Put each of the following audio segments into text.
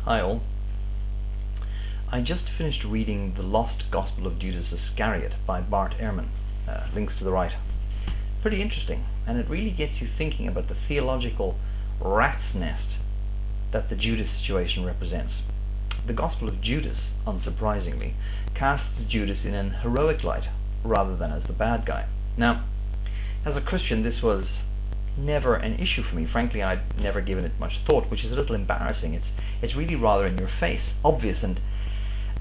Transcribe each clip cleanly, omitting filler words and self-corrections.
Hi all. I just finished reading The Lost Gospel of Judas Iscariot by Bart Ehrman. Links to the right. Pretty interesting, and it really gets you thinking about the theological rat's nest that the Judas situation represents. The Gospel of Judas, unsurprisingly, casts Judas in an heroic light rather than as the bad guy. Now, as a Christian, this was never an issue for me. Frankly, I'd never given it much thought, which is a little embarrassing. It's really rather in your face, obvious, and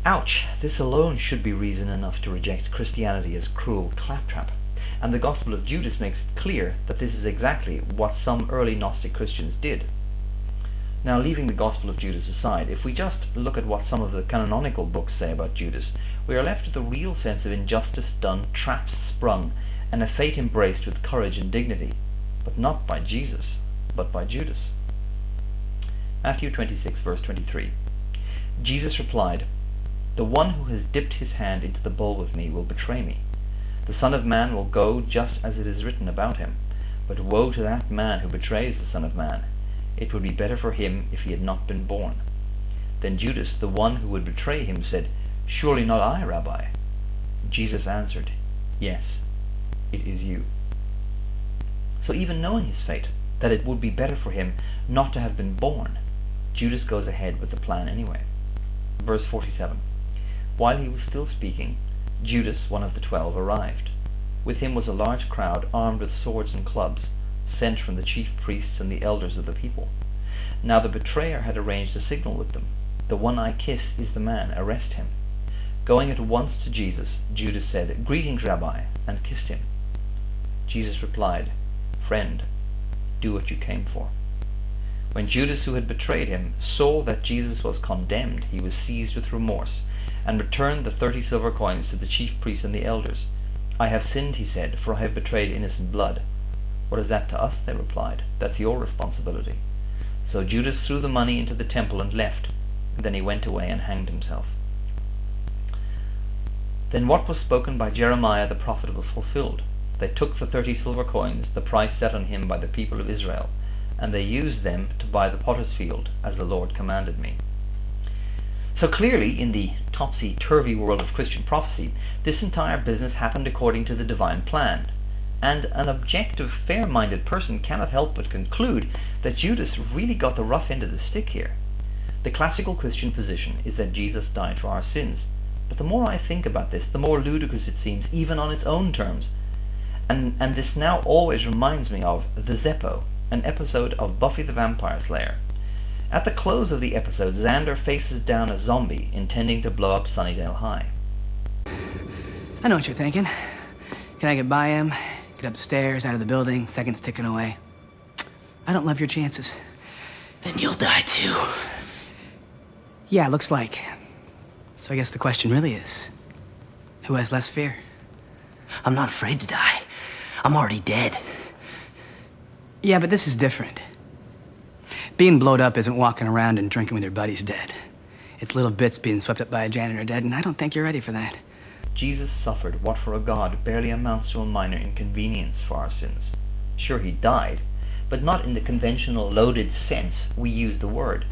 ouch, this alone should be reason enough to reject Christianity as cruel claptrap. And the Gospel of Judas makes it clear that this is exactly what some early Gnostic Christians did. Now, leaving the Gospel of Judas aside, if we just look at what some of the canonical books say about Judas, we are left with a real sense of injustice done, traps sprung, and a fate embraced with courage and dignity. But not by Jesus, but by Judas. Matthew 26, verse 23. Jesus replied, "The one who has dipped his hand into the bowl with me will betray me. The Son of Man will go just as it is written about him. But woe to that man who betrays the Son of Man. It would be better for him if he had not been born." Then Judas, the one who would betray him, said, "Surely not I, Rabbi." Jesus answered, "Yes, it is you." So even knowing his fate, that it would be better for him not to have been born, Judas goes ahead with the plan anyway. Verse 47. While he was still speaking, Judas, one of the 12, arrived. With him was a large crowd armed with swords and clubs, sent from the chief priests and the elders of the people. Now the betrayer had arranged a signal with them. "The one I kiss is the man, arrest him." Going at once to Jesus, Judas said, "Greetings, Rabbi," and kissed him. Jesus replied, "Friend, do what you came for." When Judas, who had betrayed him, saw that Jesus was condemned, he was seized with remorse, and returned the 30 silver coins to the chief priests and the elders. "I have sinned," he said, "for I have betrayed innocent blood." "What is that to us?" they replied. "That's your responsibility." So Judas threw the money into the temple and left. Then he went away and hanged himself. Then what was spoken by Jeremiah the prophet was fulfilled. They took the 30 silver coins, the price set on him by the people of Israel, and they used them to buy the potter's field, as the Lord commanded me. So clearly, in the topsy-turvy world of Christian prophecy, this entire business happened according to the divine plan. And an objective, fair-minded person cannot help but conclude that Judas really got the rough end of the stick here. The classical Christian position is that Jesus died for our sins. But the more I think about this, the more ludicrous it seems, even on its own terms. And this now always reminds me of The Zeppo, an episode of Buffy the Vampire Slayer. At the close of the episode, Xander faces down a zombie intending to blow up Sunnydale High. I know what you're thinking. Can I get by him, get upstairs, out of the building, seconds ticking away? I don't love your chances. Then you'll die too. Yeah, looks like. So I guess the question really is, who has less fear? I'm not afraid to die. I'm already dead. Yeah, but this is different. Being blowed up isn't walking around and drinking with your buddies dead. It's little bits being swept up by a janitor dead, and I don't think you're ready for that. Jesus suffered what for a God barely amounts to a minor inconvenience for our sins. Sure, he died, but not in the conventional loaded sense we use the word.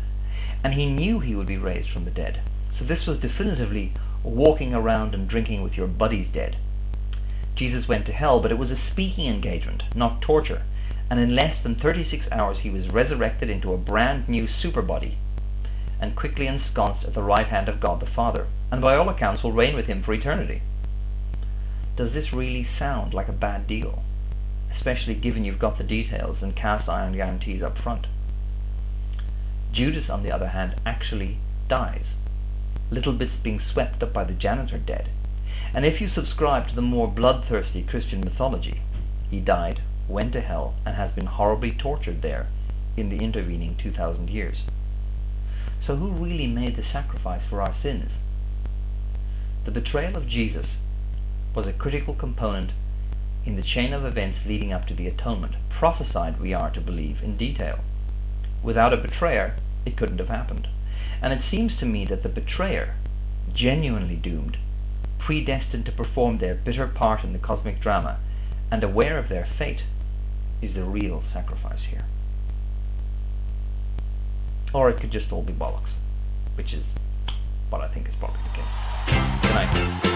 And he knew he would be raised from the dead. So this was definitively walking around and drinking with your buddies dead. Jesus went to hell, but it was a speaking engagement, not torture. And in less than 36 hours he was resurrected into a brand new super body and quickly ensconced at the right hand of God the Father, and by all accounts will reign with him for eternity. Does this really sound like a bad deal? Especially given you've got the details and cast iron guarantees up front. Judas, on the other hand, actually dies. Little bits being swept up by the janitor dead. And if you subscribe to the more bloodthirsty Christian mythology, he died, went to hell, and has been horribly tortured there in the intervening 2,000 years. So who really made the sacrifice for our sins? The betrayal of Jesus was a critical component in the chain of events leading up to the atonement, prophesied, we are to believe, in detail. Without a betrayer, it couldn't have happened. And it seems to me that the betrayer, genuinely doomed, predestined to perform their bitter part in the cosmic drama, and aware of their fate, is the real sacrifice here. Or it could just all be bollocks. which is what I think is probably the case. Good night.